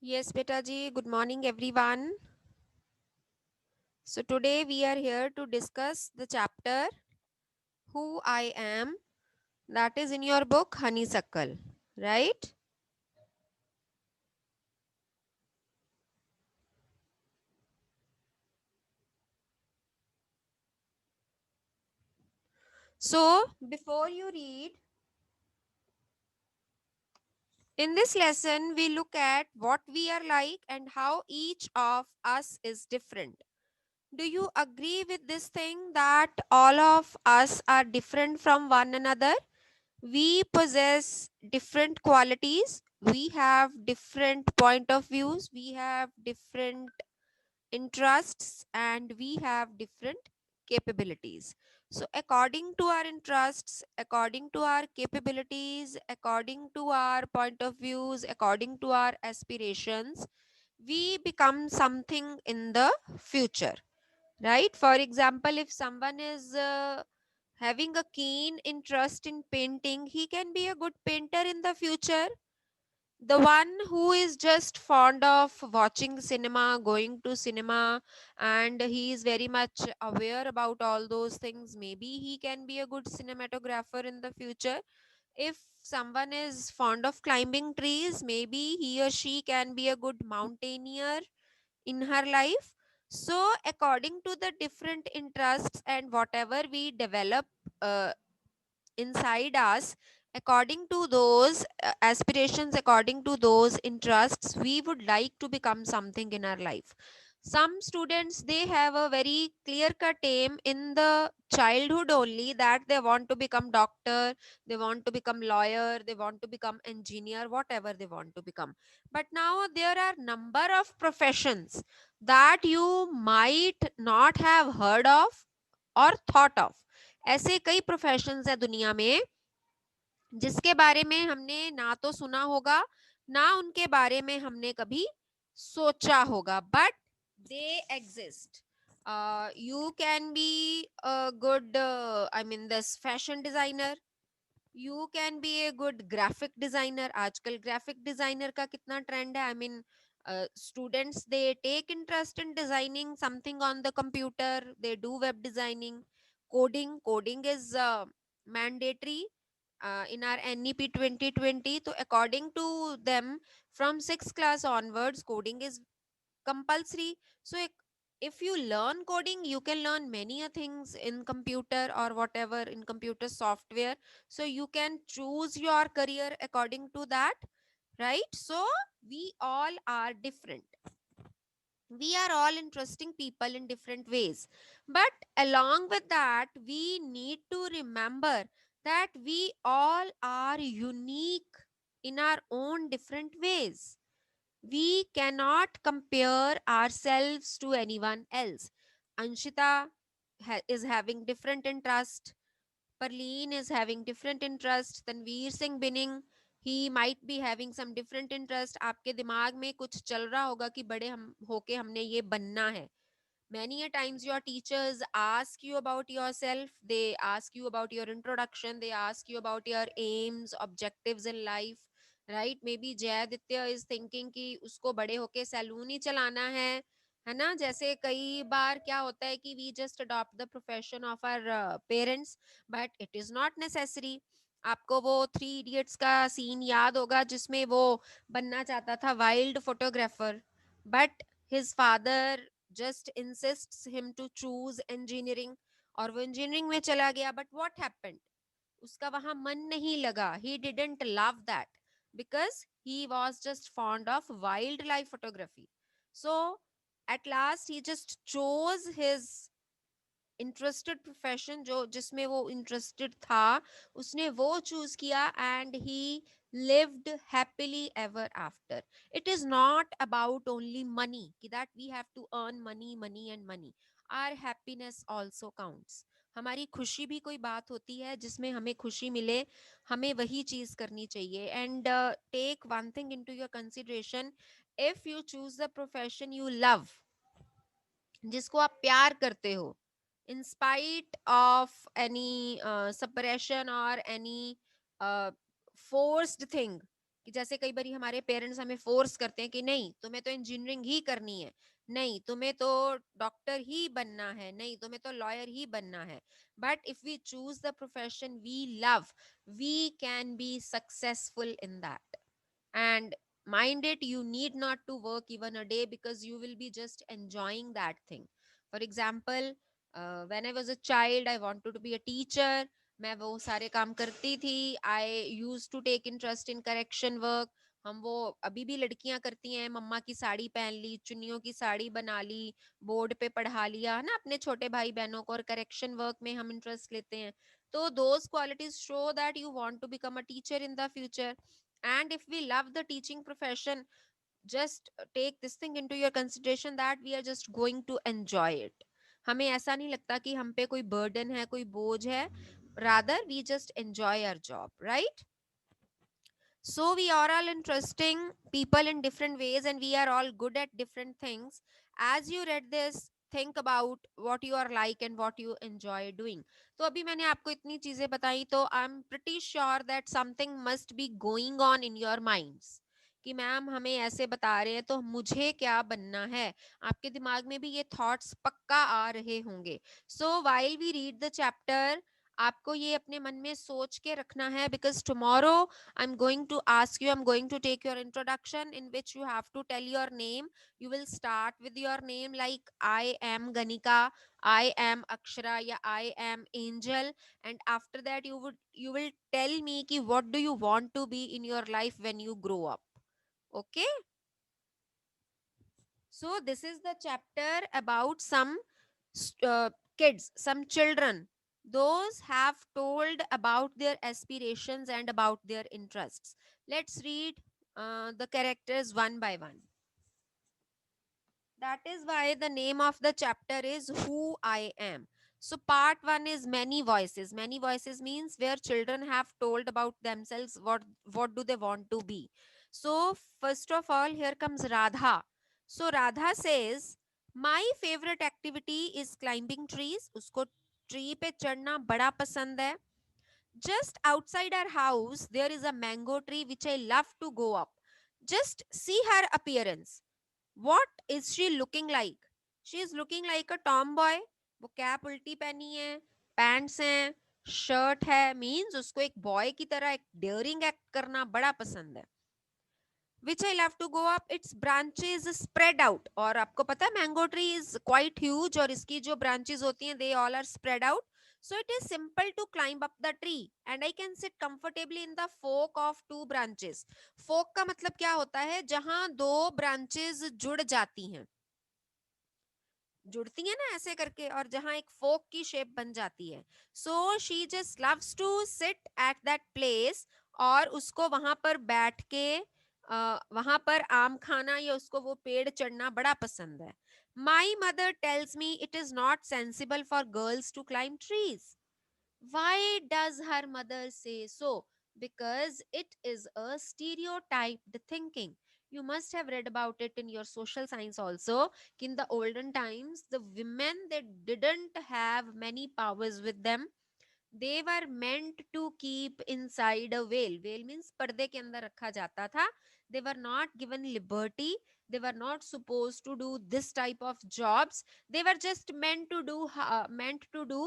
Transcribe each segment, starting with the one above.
Yes, beta ji. Good morning, everyone. So today we are here to discuss the chapter Who I Am, that is in your book Honeysuckle, right? So before you read, in this lesson we look at what we are like and how each of us is different. Do you agree with this thing that all of us are different from one another? We possess different qualities, we have different point of views, we have different interests, and we have different capabilities. So according to our interests, according to our capabilities, according to our point of views, according to our aspirations, we become something in the future, right? For example, if someone is having a keen interest in painting, he can be a good painter in the future. The one who is just fond of watching cinema, going to cinema, and he is very much aware about all those things, maybe he can be a good cinematographer in the future. If someone is fond of climbing trees, maybe he or she can be a good mountaineer in her life. So according to the different interests and whatever we develop uh, inside us, according to those aspirations, according to those interests, we would like to become something in our life. Some students, they have a very clear cut aim in the childhood only, that they want to become doctor, they want to become lawyer, they want to become engineer, whatever they want to become. But now there are number of professions that you might not have heard of or thought of. ऐसे कई professions है दुनिया में जिसके बारे में हमने ना तो सुना होगा, ना उनके बारे में हमने कभी सोचा होगा, but they exist. You can be a good, I mean, this fashion designer. You can be a good graphic designer. आजकल graphic designer का कितना trend है. I mean, students, they take interest in designing something on the computer. They do web designing, coding is mandatory in our NEP 2020. So according to them, from 6th class onwards, coding is compulsory. So if you learn coding, you can learn many a things in computer or whatever in computer software. So you can choose your career according to that, right? So we all are different, we are all interesting people in different ways, but along with that we need to remember that we all are unique in our own different ways. We cannot compare ourselves to anyone else. Anshita is having different interest. Parleen is having different interest. Tanveer Singh Binning, he might be having some different interest. आपके दिमाग में कुछ चल रहा होगा कि बड़े हम होके हमने ये बनना है. Many a times your teachers ask you about yourself, they ask you about your introduction, they ask you about your aims, objectives in life, right? Maybe Jay Aditya is thinking कि उसको बड़े होके सैलून ही चलाना है ना? जैसे कई बार क्या होता है कि we just adopt the profession of our parents, but it is not necessary. आपको वो थ्री इडियट्स का सीन याद होगा जिसमें वो बनना चाहता था wild photographer, but his father just insists him to choose engineering, और वो इंजीनियरिंग में चला गया. बट what happened, उसका वहां मन नहीं लगा. He didn't love that because he was just fond of wildlife photography. So at last he just chose his interested profession, जो जिसमें वो इंटरेस्टेड था, उसने वो चूज किया and he lived happily ever after. It is not about only money, कि that we have to earn money and money. Our happiness also counts. हमारी खुशी भी कोई बात होती है जिसमें हमें खुशी मिले, हमें वही चीज करनी चाहिए. And take one thing into your consideration, if you choose the profession you love, जिसको आप प्यार करते हो, in spite of any suppression or any forced thing, कि जैसे कई बार हमारे पेरेंट्स हमें फोर्स करते हैं कि नहीं तुम्हें तो इंजीनियरिंग ही करनी है, नहीं तुम्हें तो डॉक्टर ही बनना है, नहीं तुम्हें तो लॉयर ही बनना है। But if we choose the profession we love, we can be successful in that. And mind it, you need not to work even a day because you will be just enjoying that thing. For example, when I was a child I wanted to be a teacher. मैं वो सारे काम करती थी। I use to take interest in correction work. हम वो अभी भी लड़कियां करती हैं, मम्मा की साड़ी पहन ली, चुन्नियों की साड़ी बना ली, बोर्ड पे पढ़ा लिया है ना अपने छोटे भाई बहनों को, और करेक्शन वर्क में हम इंटरेस्ट लेते हैं। तो those qualities show that you want to become a teacher in the future. And if we love the teaching profession, just take this thing into your consideration that we are just going to enjoy it. हमें ऐसा नहीं लगता कि हम पे कोई burden है, कोई बोझ है, rather we just enjoy our job, right? So we are all interesting people in different ways and we are all good at different things. As you read this, think about what you are like and what you enjoy doing. तो अभी मैंने आपको इतनी चीजें बताई, तो I am pretty sure that something must be going on in your minds कि ma'am हमें ऐसे बता रहे हैं तो मुझे क्या बनना है। आपके दिमाग में भी ये थॉट्स पक्का आ रहे होंगे। So while we read the chapter, आपको ये अपने मन में सोच के रखना है, because tomorrow I'm going to ask you, I'm going to take your introduction in which you have to tell your name. You will start with your name like I am Ganika, I am Akshara, yeah, I am Angel. And after that you will tell me ki what do you want to be in your life when you grow up. Okay? So this is the chapter about some kids, some children. Those have told about their aspirations and about their interests. Let's read the characters one by one. That is why the name of the chapter is Who I Am. So, part one is many voices. Many voices means where children have told about themselves what do they want to be. So, first of all, here comes Radha. So, Radha says, my favorite activity is climbing trees. उसको tree पे चढ़ना बड़ा पसंद है. Just outside our house, there is a mango tree which I love to go up. Just see her appearance. What is she looking like? She is looking like a tomboy. वो cap उल्टी पहनी है, pants हैं, shirt है, means उसको एक boy की तरह एक डेयरिंग एक्ट करना बड़ा पसंद है. Which I love to go up. Its branches spread out. और आपको पता है mango tree is quite huge और इसकी जो branches होती हैं they all are spread out. So it is simple to climb up the tree and I can sit comfortably in the fork of two branches. Fork का मतलब क्या होता है? जहां दो branches जुड़ जाती हैं, जुड़ती है ना ऐसे करके, और जहां एक फोक की शेप बन जाती है. So she just loves to sit at that place, और उसको वहां पर बैठ के वहां पर आम खाना या उसको वो पेड़ चढ़ना बड़ा पसंद है. My mother tells me it is not sensible for girls to climb trees. Why does her mother say so? Because it is a stereotyped thinking. You must have read about it in your social science also. In the olden times, the women they didn't have many powers with them. They were meant to keep inside a veil. Veil means पर्दे के अंदर रखा जाता था. They were not given liberty. They were not supposed to do this type of jobs. They were just meant to do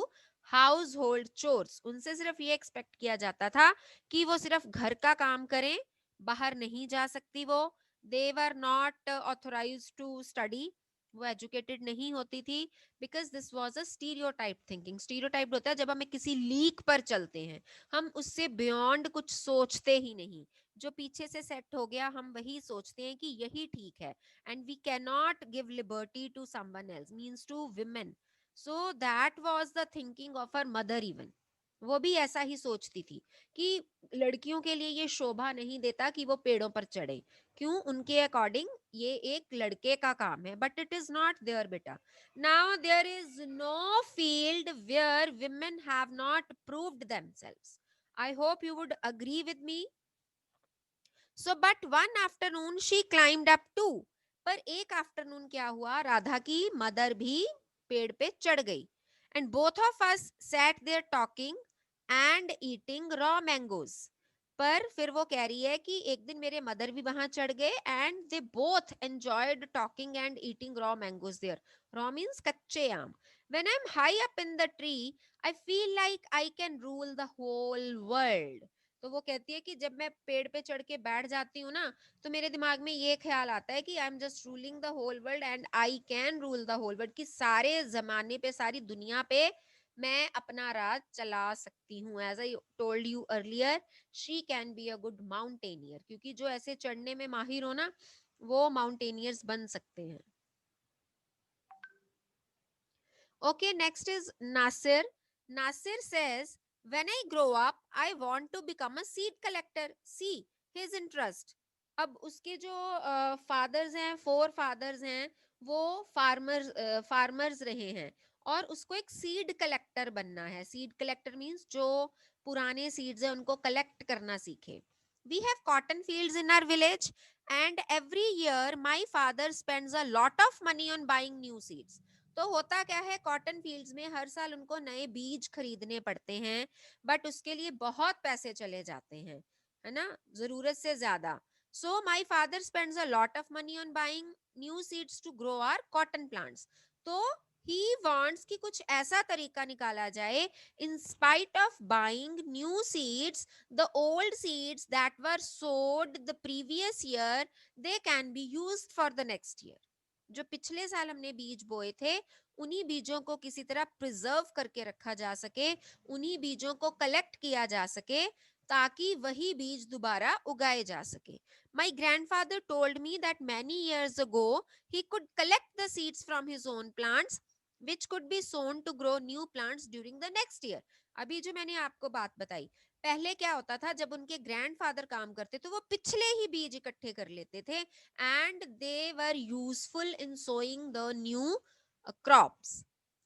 house hold chores. उनसे सिर्फ ये expect किया जाता था कि वो सिर्फ घर का काम करें, बाहर नहीं जा सकती वो. They were not authorise to study, वो एजुकेटेड नहीं होती थी. Because this was a stereotype thinking. Stereotype होता है जब हमें किसी लीक पर चलते हैं, हम उससे बियॉन्ड कुछ सोचते ही नहीं. जो पीछे से सेट हो गया हम वही सोचते हैं कि यही ठीक है. And we can not give liberty to someone else, means to women. So that was the thinking of her mother even. वो भी ऐसा ही सोचती थी कि लड़कियों के लिए ये शोभा नहीं देता कि वो पेड़ों पर चढ़े. क्यों? उनके अकॉर्डिंग ये एक लड़के का काम है. But it is not there बेटा. Now there is no field where women have not proved themselves. I hope you would agree with me. So but one afternoon she climbed up too. पर एक afternoon क्या हुआ, राधा की mother भी पेड़ पे चढ़ गई. And both of us sat there talking and eating raw mangoes. पर फिर वो कह रही है कि एक दिन मेरे मदर भी वहां चढ़ गए and they both enjoyed talking and eating raw mangoes there. Raw means कच्चे आम. When I am high up in the tree I feel like I can rule the whole world. तो वो कहती है कि जब मैं पेड़ पे चढ़ के बैठ जाती हूँ ना, तो मेरे दिमाग में ये ख्याल आता है कि I am just ruling the whole world and I can rule the whole world, कि सारे जमाने पे, सारी दुनिया पे मैं अपना राज चला सकती हूँ. As I told you earlier, she can be a good mountaineer, क्योंकि जो ऐसे चढ़ने में माहिर हो ना, वो माउंटेनियर्स बन सकते हैं. Okay, next is Nasir. Nasir says, when I grow up, I want to become a seed collector. See his interest. अब उसके जो फादर्स हैं, फोर फादर्स हैं, वो फार्मर्स रहे हैं और उसको एक सीड कलेक्टर बनना है. सीड कलेक्टर मीन्स जो पुराने सीड्स हैं उनको कलेक्ट करना सीखे. We have cotton fields in our village and every year my father spends a lot of money on buying new seeds. तो होता क्या है, कॉटन फील्ड्स में हर साल उनको नए बीज खरीदने पड़ते हैं, बट उसके लिए बहुत पैसे चले जाते हैं, है ना, जरूरत से ज्यादा. So my father spends a lot of money on buying new seeds to grow our cotton plants. तो ही वांट्स कि कुछ ऐसा तरीका निकाला जाए, in spite of buying new seeds, the old seeds that were sowed the previous year, they can be used for the next year. जो पिछले साल हमने बीज बोए थे, उन्हीं बीजों को किसी तरह प्रिजर्व करके रखा जा सके, उन्हीं बीजों को कलेक्ट किया जा सके, ताकि वही बीज दोबारा उगाए जा सके. माई grandfather told me that many years ago he could collect the seeds from his own plants which could be sown to grow new plants during the next year. अभी जो मैंने आपको बात बताई, पहले क्या होता था, जब उनके ग्रैंडफादर काम करते तो वो पिछले ही बीज इकट्ठे कर लेते थे and they were useful in sowing the new crops.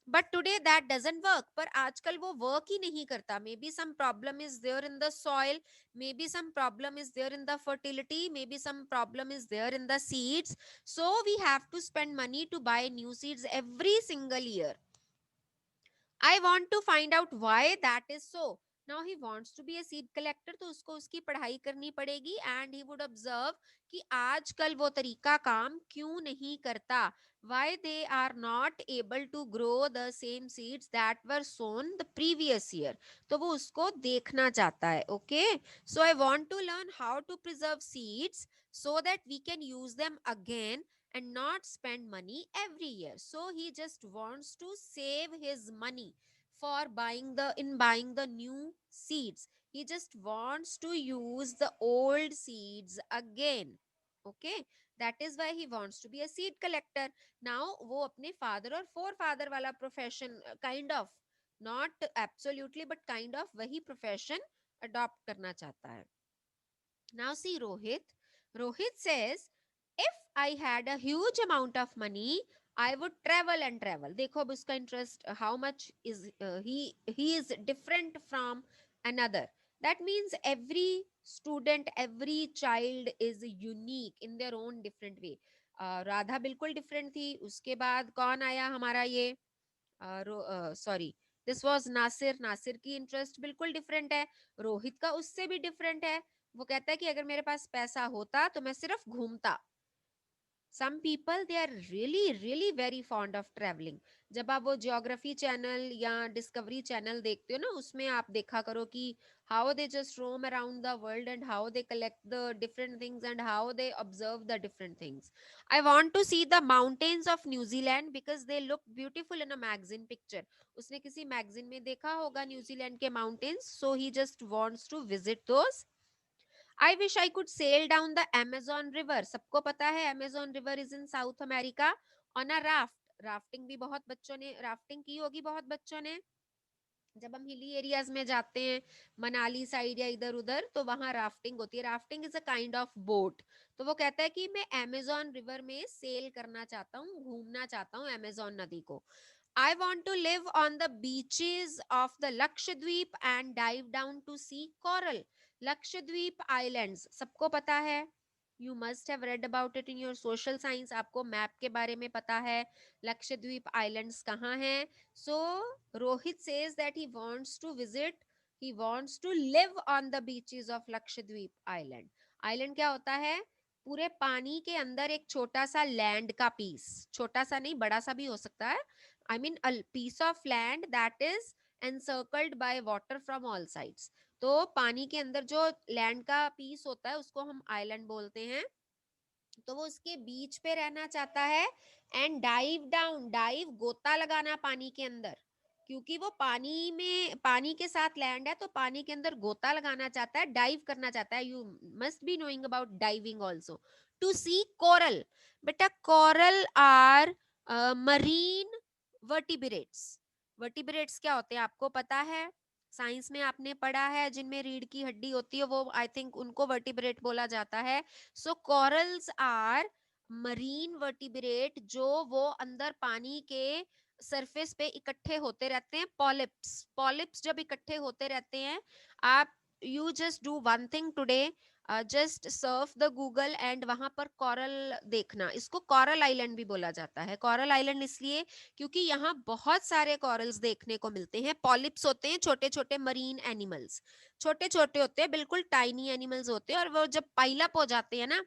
But today that doesn't work. पर आजकल वो वर्क ही नहीं करता. Maybe some problem is there in the soil, maybe some problem is there in the fertility, maybe some problem is there in the seeds. So we have to spend money to buy new seeds every single year. I want to find out why that is so. Now he wants to be a seed collector, तो उसको उसकी पढ़ाई करनी पड़ेगी and he would observe कि आजकल वो तरीका काम क्यों नहीं करता. Why they are not able to grow the same seeds that were sown the previous year. तो वो उसको देखना चाहता है. Okay, so I want to learn how to preserve seeds so that we can use them again and not spend money every year. So he just wants to save his money for buying the new seeds. He just wants to use the old seeds again. Okay, that is why he wants to be a seed collector. Now वो अपने father और forefather वाला profession kind of, not absolutely but kind of वही profession adopt करना चाहता है. Now see Rohit. Rohit says, if I had a huge amount of money, I would travel and travel. देखो अब उसका interest how much is he is different from another. That means every student, every child is unique in their own different way. Radha बिल्कुल different थी. उसके बाद कौन आया हमारा ये, sorry, this was Nasir. Nasir की इंटरेस्ट बिल्कुल डिफरेंट है. रोहित का उससे भी डिफरेंट है. वो कहता है कि अगर मेरे पास पैसा होता तो मैं सिर्फ घूमता. Some people they are really really very fond of travelling. जब आप वो जियोग्राफी चैनल या डिस्कवरी चैनल देखते हो ना, उसमें आप देखा करो कि how they just roam around the world and how they collect the different things and how they observe the different things. I want to see the mountains of New Zealand because they look beautiful in a magazine picture. उसने किसी magazine में देखा होगा New Zealand के mountains, so he just wants to visit those. I wish I could sail down the Amazon River. सबको पता है Amazon River is in South America on a raft. Rafting भी बहुत बच्चों ने राफ्टिंग की होगी, बहुत बच्चों ने. जब हम हिली एरियाज में जाते हैं, मनाली साइड या इधर उधर, तो वहां राफ्टिंग होती है. Rafting is a kind of boat. तो वो कहता है कि मैं अमेजोन रिवर में सेल करना चाहता हूँ, घूमना चाहता हूँ अमेजोन नदी को. I want to live on the beaches of the Lakshadweep and dive down to see coral. Lakshadweep Islands सबको पता है. You must have read about it in your social science. आपको मैप के बारे में पता है लक्षद्वीप आइलैंड्स कहाँ हैं. So Rohit says that he wants to visit He wants to live on the beaches of Lakshadweep Island. Island क्या होता है? पूरे पानी के अंदर एक छोटा सा लैंड का पीस, छोटा सा नहीं बड़ा सा भी हो सकता है, I mean a piece of land that is encircled by water from all sides. तो पानी के अंदर जो लैंड का पीस होता है उसको हम आइलैंड बोलते हैं. तो वो उसके बीच पे रहना चाहता है. एंड डाइव डाउन, डाइव गोता लगाना पानी के अंदर, क्योंकि वो पानी में, पानी के साथ लैंड है तो पानी के अंदर गोता लगाना चाहता है, डाइव करना चाहता है. You must be knowing about diving also. To see coral. बेटा coral are marine vertebrates. Vertebrates क्या होते हैं आपको पता है? साइंस में आपने पढ़ा है, जिनमें रीढ़ की हड्डी होती है वो आई थिंक उनको वर्टिब्रेट बोला जाता है. सो कॉरल्स आर मरीन वर्टिब्रेट, जो वो अंदर पानी के सरफेस पे इकट्ठे होते रहते हैं. पॉलिप्स, पॉलिप्स जब इकट्ठे होते रहते हैं, आप you just do one thing today, just Surf the Google and वहां पर कॉरल देखना. इसको कॉरल आइलैंड भी बोला जाता है. कॉरल आइलैंड इसलिए क्योंकि यहाँ बहुत सारे कॉरल्स देखने को मिलते हैं. पॉलिप्स होते हैं छोटे छोटे मरीन एनिमल्स, छोटे छोटे होते हैं, बिल्कुल टाइनी एनिमल्स होते हैं, और वो जब पाइल अप हो जाते हैं ना,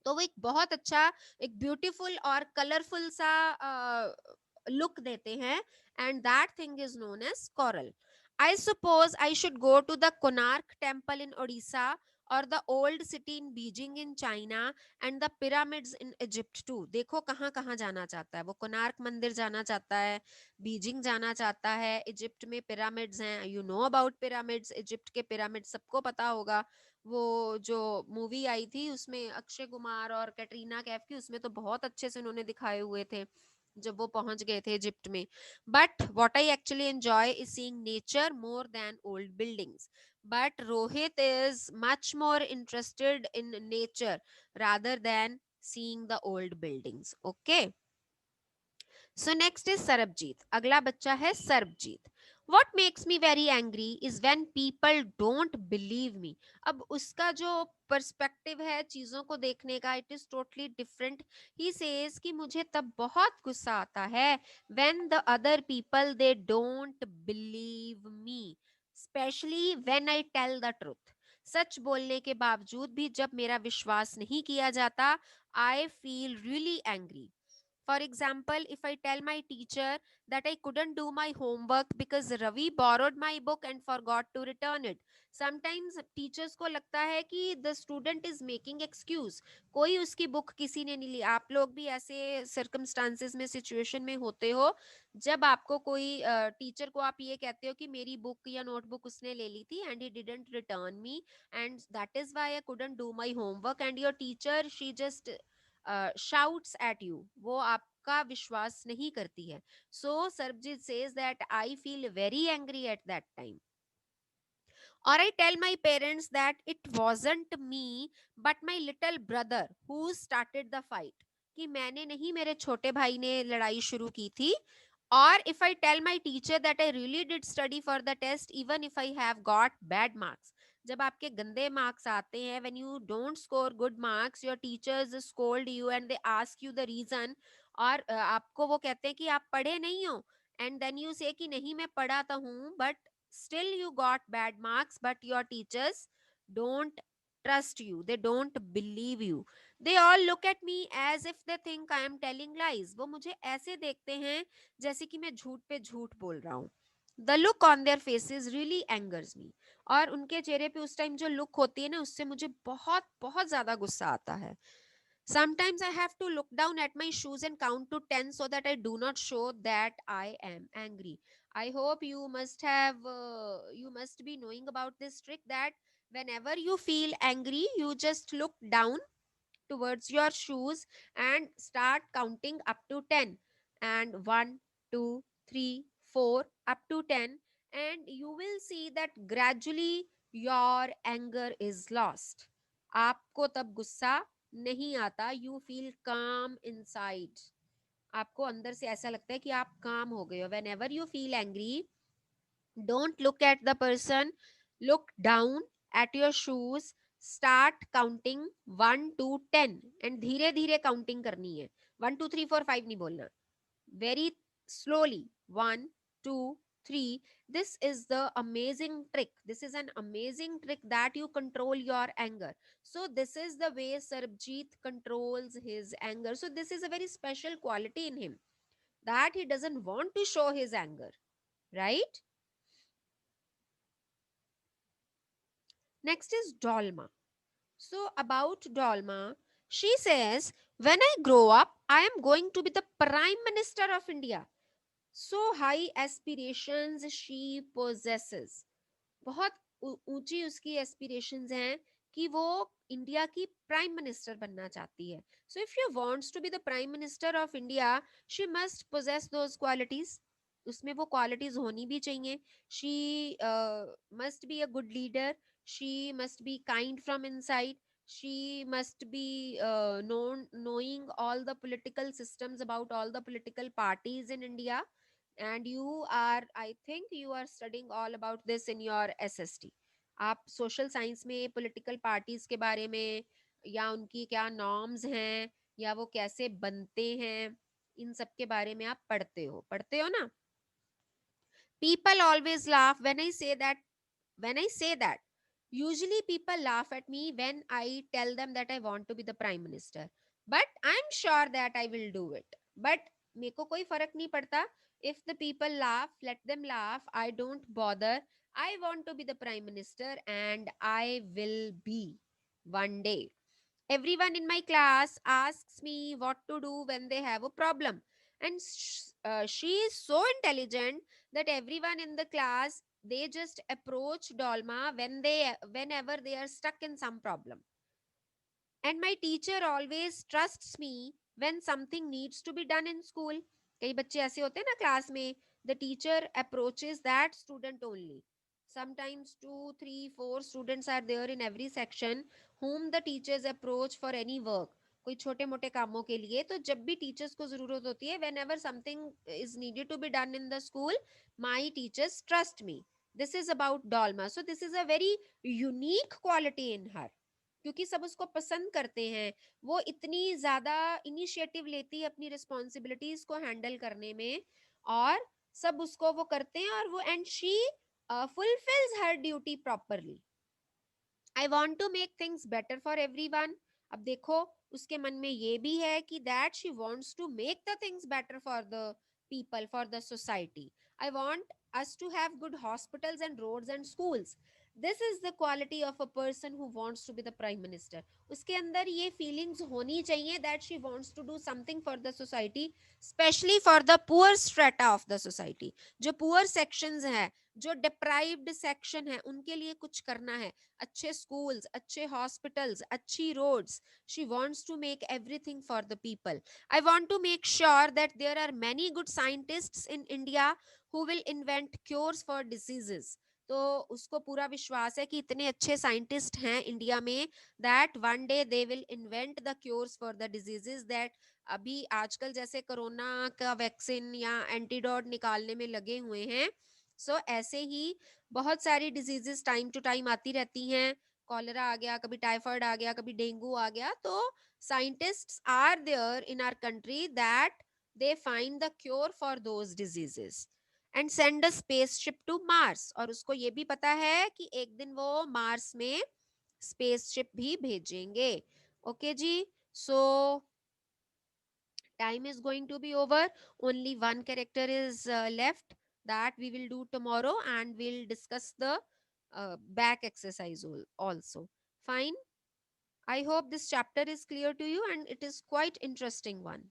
तो वो एक बहुत अच्छा, एक ब्यूटीफुल और कलरफुल सा लुक देते हैं. And that thing is known as coral. I suppose I should go to the Konark temple in Odisha, और the old city in Beijing in China, and the pyramids in Egypt too. देखो कहाँ कहाँ जाना चाहता है वो. कोनार्क मंदिर जाना चाहता है, बीजिंग जाना चाहता है, इजिप्ट में पिरामिड्स हैं. You know about pyramids, Egypt के पिरामिड सबको पता होगा. वो जो मूवी आई थी उसमें अक्षय कुमार और कैटरीना कैफ की, उसमें तो बहुत अच्छे से उन्होंने दिखाए हुए थे जब वो पहुंच गए थे इजिप्ट में. But what I actually enjoy is seeing nature more than old buildings. But Rohit is much more interested in nature rather than seeing the old buildings. Okay. So next is Sarabjeet. अगला बच्चा है Sarabjit. What makes me very angry is when people don't believe me. अब उसका जो perspective है चीजों को देखने का, it is totally different. He says कि मुझे तब बहुत गुस्सा आता है when the other people they don't believe me, especially when I tell the truth. सच बोलने के बावजूद भी जब मेरा विश्वास नहीं किया जाता, I feel really angry. For example, if I tell my teacher that I couldn't do my homework because Ravi borrowed my book and forgot to return it. Sometimes teachers को लगता है कि the student is making excuse. कोई उसकी book किसी ने नहीं ली. आप लोग भी ऐसे circumstances में situation में होते हो जब आपको कोई टीचर को आप ये कहते हो कि मेरी बुक या नोटबुक उसने ले ली थी and he didn't return me, and that is why I couldn't do my homework, and your teacher she just shouts at you. वो आपका विश्वास नहीं करती है. So Sarabjit says that I feel very angry at that time. Or I tell my parents that it wasn't me but my little brother who started the fight. कि मैंने नहीं, मेरे छोटे भाई ने लड़ाई शुरू की थी. Or if I tell my teacher that I really did study for the test even if I have got bad marks. जब आपके गंदे मार्क्स आते हैं, when you don't score good marks, your teachers scold you and they ask you the reason. और आपको वो कहते हैं कि आप पढ़े नहीं हो, and then you say कि नहीं मैं पढ़ा तो हूँ, but still you got bad marks, but your teachers don't trust you, they don't believe you. They all look at me as if they think I am telling lies. वो मुझे ऐसे देखते हैं जैसे कि मैं झूठ पे झूठ बोल रहा हूँ. The look on their faces really angers me. और उनके चेहरे पे उस टाइम जो लुक होती है ना, उससे मुझे बहुत बहुत ज्यादा गुस्सा आता है. Sometimes I have to look down at my shoes and count to 10 so that I do not show that I am angry. I hope you must have, you must be knowing about this trick that whenever you feel angry, you just look down towards your shoes and start counting up to 10. And 1, 2, 3, 4, up to 10. And you will see that gradually your anger is lost. आपको तब गुस्सा नहीं आता. You feel काम inside. आपको अंदर से ऐसा लगता है कि आप काम हो गए हो. When ever you feel angry, don't look at the person, look down at your shoes, start counting 1 to 10 and धीरे धीरे काउंटिंग करनी है. 1 2 3 4 5 नहीं बोलना. Very slowly. 1, 2, 3, this is the amazing trick. This is an amazing trick that you control your anger. So this is the way Sarbjeet controls his anger. So this is a very special quality in him, that he doesn't want to show his anger, right? Next is Dolma. So about Dolma, she says, when I grow up, I am going to be the Prime Minister of India. So high aspirations she possesses. बहुत ऊंची उसकी aspirations हैं कि वो India की prime minister बनना चाहती है. So if you wants to be the prime minister of India, she must possess those qualities. उसमें वो क्वालिटीज होनी भी चाहिए. She must be a good leader. She must be kind from inside. She must be knowing all the political systems, about all the political parties in India. And you are, I think you are studying all about this in your SST. आप social science में political parties के बारे में, या उनकी क्या norms हैं, या वो कैसे बनते हैं, इन सब के बारे में आप पढ़ते हो ना. People always laugh when I say that. Usually people laugh at me when I tell them that I want to be the prime minister. But I'm sure that I will do it. But मेरे को कोई फर्क नहीं पड़ता. If the people laugh, let them laugh. I don't bother. I want to be the prime minister, and I will be one day. Everyone in my class asks me what to do when they have a problem. And she is so intelligent that everyone in the class, they just approach Dolma whenever they are stuck in some problem. And my teacher always trusts me when something needs to be done in school. कई बच्चे ऐसे होते हैं ना class में. The teacher approaches that student only. Sometimes 2 3 4 students are there in every section whom the teachers approach for any work. कोई छोटे मोटे कामों के लिए. तो जब भी टीचर्स को जरूरत होती है, whenever something is needed to be done in the school, my teachers trust me. This is about Dolma. So this is a very unique quality in her, क्योंकि सब उसको पसंद करते हैं. वो इतनी ज्यादा इनिशिएटिव लेती है अपनी रिस्पॉन्सिबिलिटीज को हैंडल करने में, और सब उसको वो करते हैं, और वो and she fulfils her duty properly. I want to make things better for everyone. अब देखो, उसके मन में ये भी है कि that she wants to make the things better for the people, for the society. I want us to have good hospitals and roads and schools. This is the quality of a person who wants to be the prime minister. उसके अंदर ये feelings होनी चाहिए that she wants to do something for the society, especially for the poor strata of the society. जो poor sections हैं, जो deprived section है, उनके लिए कुछ करना है. अच्छे schools, अच्छे hospitals, अच्छी roads. She wants to make everything for the people. I want to make sure that there are many good scientists in India who will invent cures for diseases. तो उसको पूरा विश्वास है कि इतने अच्छे साइंटिस्ट हैं इंडिया में, that one day they will invent the cures for the diseases. That अभी आजकल जैसे कोरोना का वैक्सीन या एंटीडोट निकालने में लगे हुए हैं, सो ऐसे ही बहुत सारी डिजीजेस टाइम टू टाइम आती रहती हैं. कॉलरा आ गया, कभी टाइफाइड आ गया, कभी डेंगू आ गया. तो scientists are there in our country that they find the cure for those diseases and send a spaceship to Mars. और उसको ये भी पता है कि एक दिन वो मार्स में स्पेसशिप भी भेजेंगे. Okay ji. So time is going to be over. Only one character is left, that we will do tomorrow, and we'll discuss the back exercise also. Fine. I hope this chapter is clear to you and it is quite interesting one.